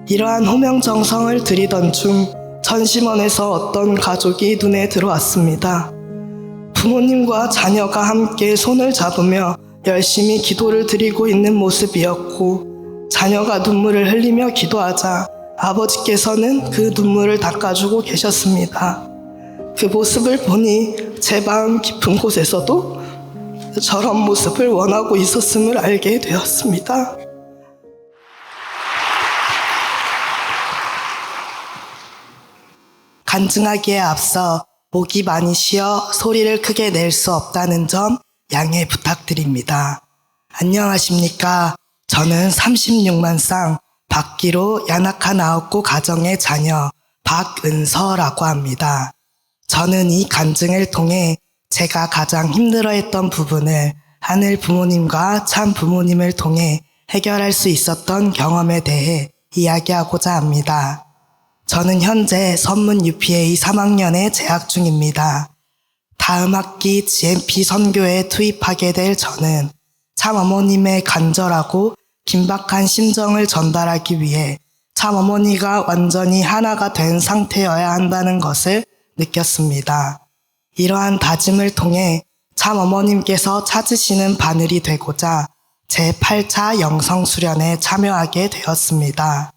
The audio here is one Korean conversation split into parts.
이러한 호명정성을 드리던 중 전심원에서 어떤 가족이 눈에 들어왔습니다. 부모님과 자녀가 함께 손을 잡으며 열심히 기도를 드리고 있는 모습이었고, 자녀가 눈물을 흘리며 기도하자 아버지께서는 그 눈물을 닦아주고 계셨습니다. 그 모습을 보니 제 마음 깊은 곳에서도 저런 모습을 원하고 있었음을 알게 되었습니다. 간증하기에 앞서 목이 많이 쉬어 소리를 크게 낼 수 없다는 점 양해 부탁드립니다. 안녕하십니까. 저는 36만 쌍 박기로 야나카 나옵고 가정의 자녀 박은서라고 합니다. 저는 이 간증을 통해 제가 가장 힘들어했던 부분을 하늘 부모님과 참 부모님을 통해 해결할 수 있었던 경험에 대해 이야기하고자 합니다. 저는 현재 선문 UPA 3학년에 재학 중입니다. 다음 학기 GMP 선교에 투입하게 될 저는 참 어머님의 간절하고 긴박한 심정을 전달하기 위해 참 어머니가 완전히 하나가 된 상태여야 한다는 것을 느꼈습니다. 이러한 다짐을 통해 참 어머님께서 찾으시는 바늘이 되고자 제8차 영성수련에 참여하게 되었습니다.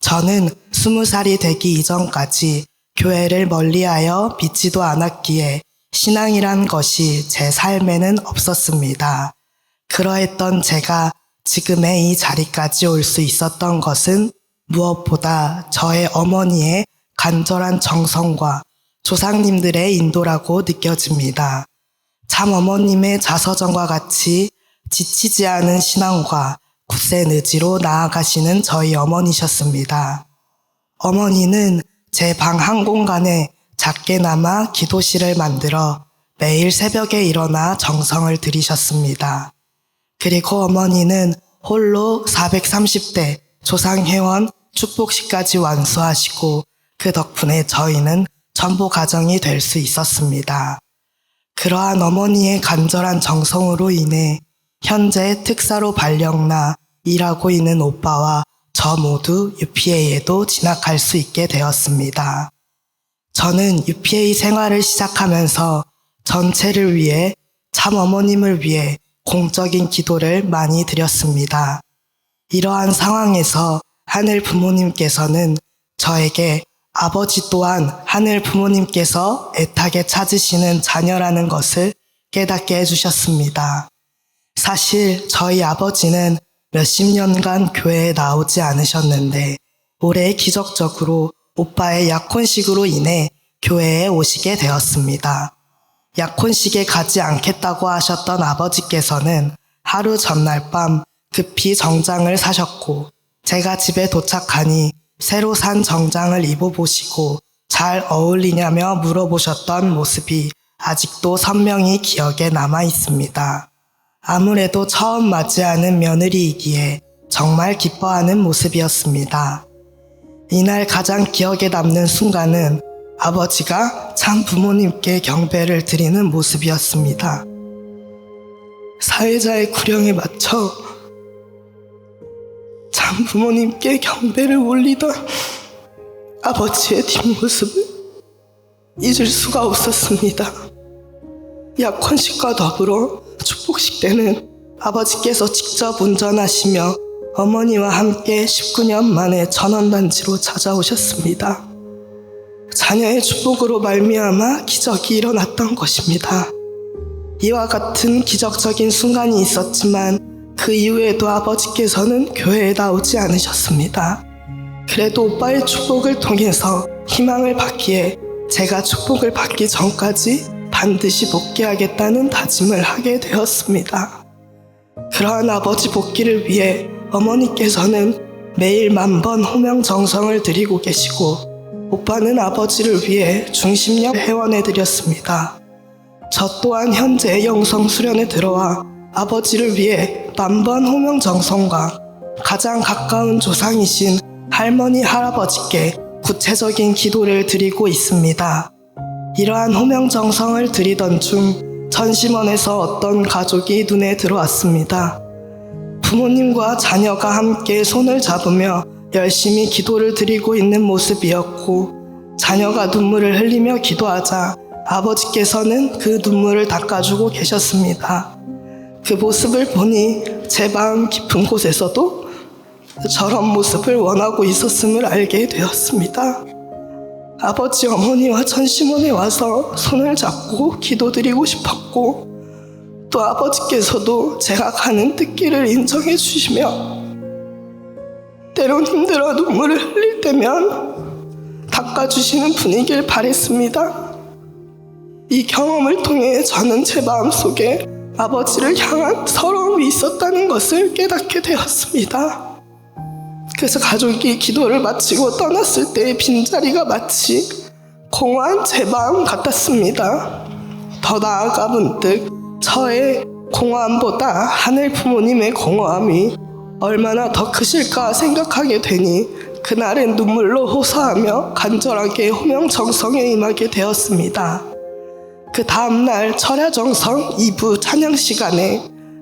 저는 20살이 되기 이전까지 교회를 멀리하여 믿지도 않았기에 신앙이란 것이 제 삶에는 없었습니다. 그러했던 제가 지금의 이 자리까지 올 수 있었던 것은 무엇보다 저의 어머니의 간절한 정성과 조상님들의 인도라고 느껴집니다. 참 어머님의 자서전과 같이 지치지 않은 신앙과 굳센 의지로 나아가시는 저희 어머니셨습니다. 어머니는 제 방 한 공간에 작게나마 기도실을 만들어 매일 새벽에 일어나 정성을 들이셨습니다. 그리고 어머니는 홀로 430대 조상회원 축복식까지 완수하시고 그 덕분에 저희는 전보 가정이 될 수 있었습니다. 그러한 어머니의 간절한 정성으로 인해 현재 특사로 발령나 일하고 있는 오빠와 저 모두 UPA에도 진학할 수 있게 되었습니다. 저는 UPA 생활을 시작하면서 전체를 위해 참 어머님을 위해 공적인 기도를 많이 드렸습니다. 이러한 상황에서 하늘 부모님께서는 저에게 아버지 또한 하늘 부모님께서 애타게 찾으시는 자녀라는 것을 깨닫게 해주셨습니다. 사실 저희 아버지는 몇십 년간 교회에 나오지 않으셨는데 올해 기적적으로 오빠의 약혼식으로 인해 교회에 오시게 되었습니다. 약혼식에 가지 않겠다고 하셨던 아버지께서는 하루 전날 밤 급히 정장을 사셨고 제가 집에 도착하니 새로 산 정장을 입어보시고 잘 어울리냐며 물어보셨던 모습이 아직도 선명히 기억에 남아 있습니다. 아무래도 처음 맞이하는 며느리이기에 정말 기뻐하는 모습이었습니다. 이날 가장 기억에 남는 순간은 아버지가 참 부모님께 경배를 드리는 모습이었습니다. 사회자의 구령에 맞춰 참 부모님께 경배를 올리던 아버지의 뒷모습을 잊을 수가 없었습니다. 약혼식과 더불어 축복식 때는 아버지께서 직접 운전하시며 어머니와 함께 19년 만에 전원단지로 찾아오셨습니다. 자녀의 축복으로 말미암아 기적이 일어났던 것입니다. 이와 같은 기적적인 순간이 있었지만 그 이후에도 아버지께서는 교회에 나오지 않으셨습니다. 그래도 오빠의 축복을 통해서 희망을 받기에 제가 축복을 받기 전까지 반드시 복귀하겠다는 다짐을 하게 되었습니다. 그러한 아버지 복귀를 위해 어머니께서는 매일 10,000번 호명정성을 드리고 계시고 오빠는 아버지를 위해 중심력 회원해드렸습니다. 저 또한 현재 영성수련에 들어와 아버지를 위해 10,000번 호명정성과 가장 가까운 조상이신 할머니 할아버지께 구체적인 기도를 드리고 있습니다. 이러한 호명정성을 드리던 중 전심원에서 어떤 가족이 눈에 들어왔습니다. 부모님과 자녀가 함께 손을 잡으며 열심히 기도를 드리고 있는 모습이었고, 자녀가 눈물을 흘리며 기도하자 아버지께서는 그 눈물을 닦아주고 계셨습니다. 그 모습을 보니 제 마음 깊은 곳에서도 저런 모습을 원하고 있었음을 알게 되었습니다. 아버지 어머니와 전심원에 와서 손을 잡고 기도드리고 싶었고, 또 아버지께서도 제가 가는 뜻길을 인정해 주시며 때론 힘들어 눈물을 흘릴 때면 닦아주시는 분이길 바랬습니다. 이 경험을 통해 저는 제 마음속에 아버지를 향한 서러움이 있었다는 것을 깨닫게 되었습니다. 그래서 가족이 기도를 마치고 떠났을 때의 빈자리가 마치 공허한 제 마음 같았습니다. 더 나아가 문득 저의 공허함보다 하늘 부모님의 공허함이 얼마나 더 크실까 생각하게 되니 그날은 눈물로 호소하며 간절하게 호명정성에 임하게 되었습니다. 그 다음날 철야정성 2부 찬양 시간에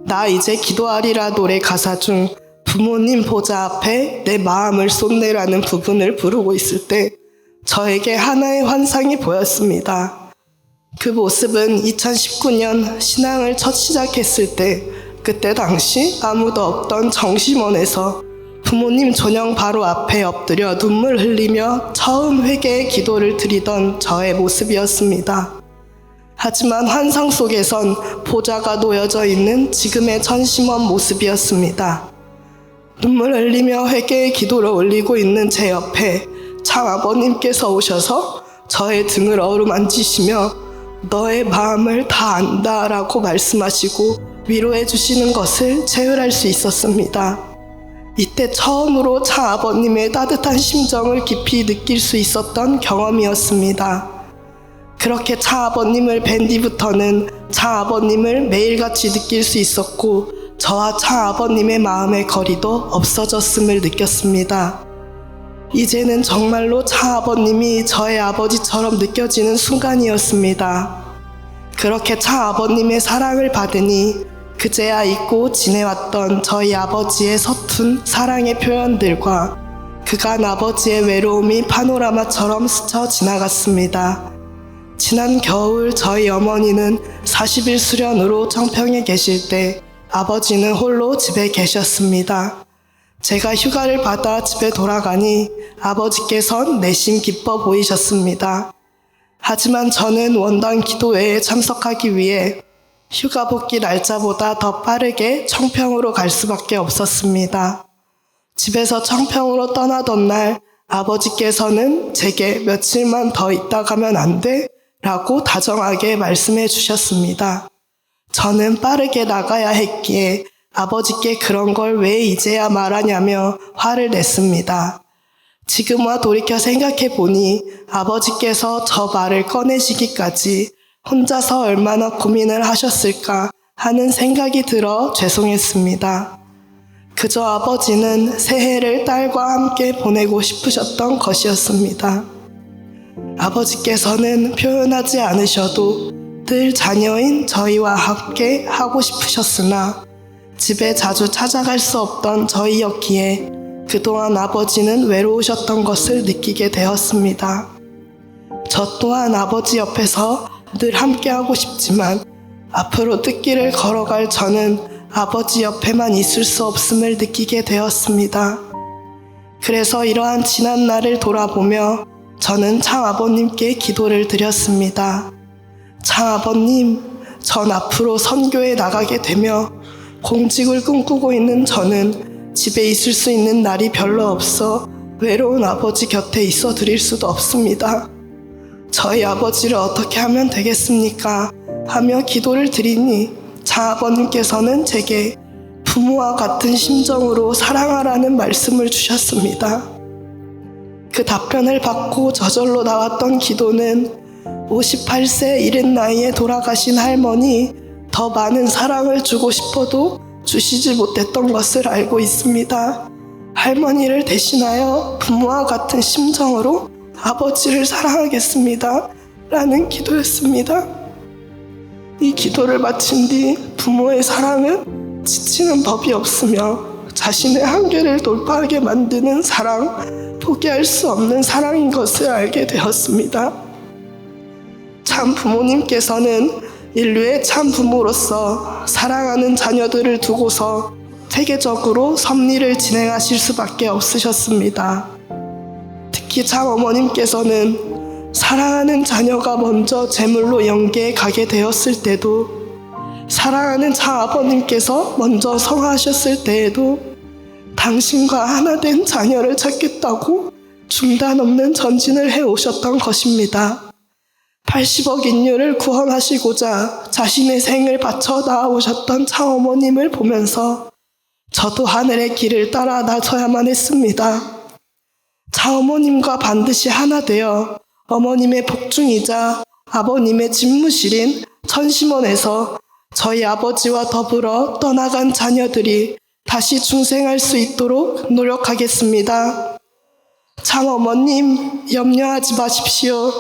나 이제 기도하리라 노래 가사 중 부모님 보좌 앞에 내 마음을 쏟네라는 부분을 부르고 있을 때 저에게 하나의 환상이 보였습니다. 그 모습은 2019년 신앙을 첫 시작했을 때, 그때 당시 아무도 없던 정심원에서 부모님 존영 바로 앞에 엎드려 눈물 흘리며 처음 회개의 기도를 드리던 저의 모습이었습니다. 하지만 환상 속에선 보좌가 놓여져 있는 지금의 전심원 모습이었습니다. 눈물 흘리며 회개의 기도를 올리고 있는 제 옆에 참 아버님께서 오셔서 저의 등을 어루만지시며 너의 마음을 다 안다 라고 말씀하시고 위로해 주시는 것을 체휼할 수 있었습니다. 이때 처음으로 참 아버님의 따뜻한 심정을 깊이 느낄 수 있었던 경험이었습니다. 그렇게 참 아버님을 뵌 뒤부터는 참 아버님을 매일같이 느낄 수 있었고, 저와 참 아버님의 마음의 거리도 없어졌음을 느꼈습니다. 이제는 정말로 참 아버님이 저의 아버지처럼 느껴지는 순간이었습니다. 그렇게 참 아버님의 사랑을 받으니 그제야 잊고 지내왔던 저희 아버지의 서툰 사랑의 표현들과 그간 아버지의 외로움이 파노라마처럼 스쳐 지나갔습니다. 지난 겨울 저희 어머니는 40일 수련으로 청평에 계실 때 아버지는 홀로 집에 계셨습니다. 제가 휴가를 받아 집에 돌아가니 아버지께선 내심 기뻐 보이셨습니다. 하지만 저는 원당 기도회에 참석하기 위해 휴가 복귀 날짜보다 더 빠르게 청평으로 갈 수밖에 없었습니다. 집에서 청평으로 떠나던 날 아버지께서는 제게 며칠만 더 있다 가면 안 돼? 라고 다정하게 말씀해 주셨습니다. 저는 빠르게 나가야 했기에 아버지께 그런 걸 왜 이제야 말하냐며 화를 냈습니다. 지금 와 돌이켜 생각해 보니 아버지께서 저 말을 꺼내시기까지 혼자서 얼마나 고민을 하셨을까 하는 생각이 들어 죄송했습니다. 그저 아버지는 새해를 딸과 함께 보내고 싶으셨던 것이었습니다. 아버지께서는 표현하지 않으셔도 늘 자녀인 저희와 함께 하고 싶으셨으나 집에 자주 찾아갈 수 없던 저희였기에 그동안 아버지는 외로우셨던 것을 느끼게 되었습니다. 저 또한 아버지 옆에서 늘 함께하고 싶지만 앞으로 뜻길을 걸어갈 저는 아버지 옆에만 있을 수 없음을 느끼게 되었습니다. 그래서 이러한 지난 날을 돌아보며 저는 참 아버님께 기도를 드렸습니다. 참 아버님, 전 앞으로 선교에 나가게 되며 공직을 꿈꾸고 있는 저는 집에 있을 수 있는 날이 별로 없어 외로운 아버지 곁에 있어 드릴 수도 없습니다. 저희 아버지를 어떻게 하면 되겠습니까? 하며 기도를 드리니 참 아버님께서는 제게 부모와 같은 심정으로 사랑하라는 말씀을 주셨습니다. 그 답변을 받고 저절로 나왔던 기도는 58세 이른 나이에 돌아가신 할머니 더 많은 사랑을 주고 싶어도 주시지 못했던 것을 알고 있습니다. 할머니를 대신하여 부모와 같은 심정으로 아버지를 사랑하겠습니다. 라는 기도였습니다. 이 기도를 마친 뒤 부모의 사랑은 지치는 법이 없으며 자신의 한계를 돌파하게 만드는 사랑, 포기할 수 없는 사랑인 것을 알게 되었습니다. 참 부모님께서는 인류의 참 부모로서 사랑하는 자녀들을 두고서 세계적으로 섭리를 진행하실 수밖에 없으셨습니다. 특히 참 어머님께서는 사랑하는 자녀가 먼저 제물로 영계에 가게 되었을 때도, 사랑하는 참 아버님께서 먼저 성하셨을 때에도 당신과 하나 된 자녀를 찾겠다고 중단 없는 전진을 해오셨던 것입니다. 80억 인류를 구원하시고자 자신의 생을 바쳐 나아오셨던 참 어머님을 보면서 저도 하늘의 길을 따라 나서야만 했습니다. 참 어머님과 반드시 하나 되어 어머님의 복중이자 아버님의 집무실인 천심원에서 저희 아버지와 더불어 떠나간 자녀들이 다시 중생할 수 있도록 노력하겠습니다. 참 어머님, 염려하지 마십시오.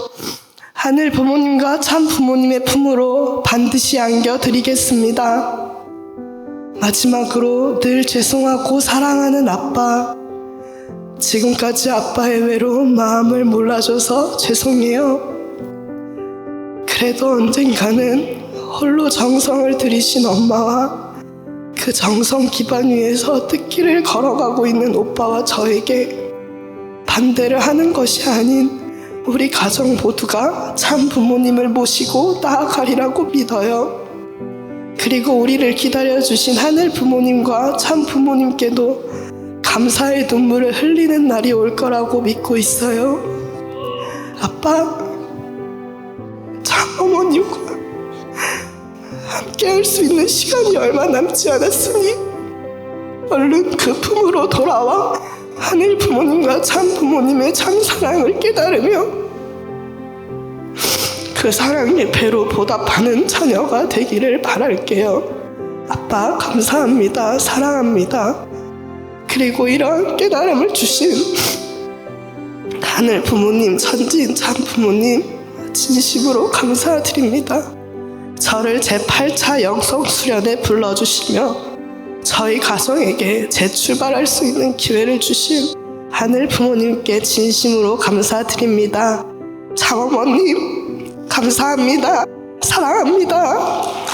하늘 부모님과 참 부모님의 품으로 반드시 안겨드리겠습니다. 마지막으로 늘 죄송하고 사랑하는 아빠, 지금까지 아빠의 외로운 마음을 몰라줘서 죄송해요. 그래도 언젠가는 홀로 정성을 들이신 엄마와 그 정성 기반 위에서 뜻길을 걸어가고 있는 오빠와 저에게 반대를 하는 것이 아닌 우리 가정 모두가 참 부모님을 모시고 나아가리라고 믿어요. 그리고 우리를 기다려주신 하늘 부모님과 참 부모님께도 감사의 눈물을 흘리는 날이 올 거라고 믿고 있어요. 아빠, 참 어머님과 함께 할 수 있는 시간이 얼마 남지 않았으니 얼른 그 품으로 돌아와 하늘 부모님과 참 부모님의 참 사랑을 깨달으며 그 사랑의 배로 보답하는 자녀가 되기를 바랄게요. 아빠 감사합니다. 사랑합니다. 그리고 이런 깨달음을 주신 하늘 부모님, 천지인 참 부모님 진심으로 감사드립니다. 저를 제8차 영성 수련에 불러주시며 저희 가정에게 재출발할 수 있는 기회를 주신 하늘 부모님께 진심으로 감사드립니다. 참 어머님 감사합니다. 사랑합니다.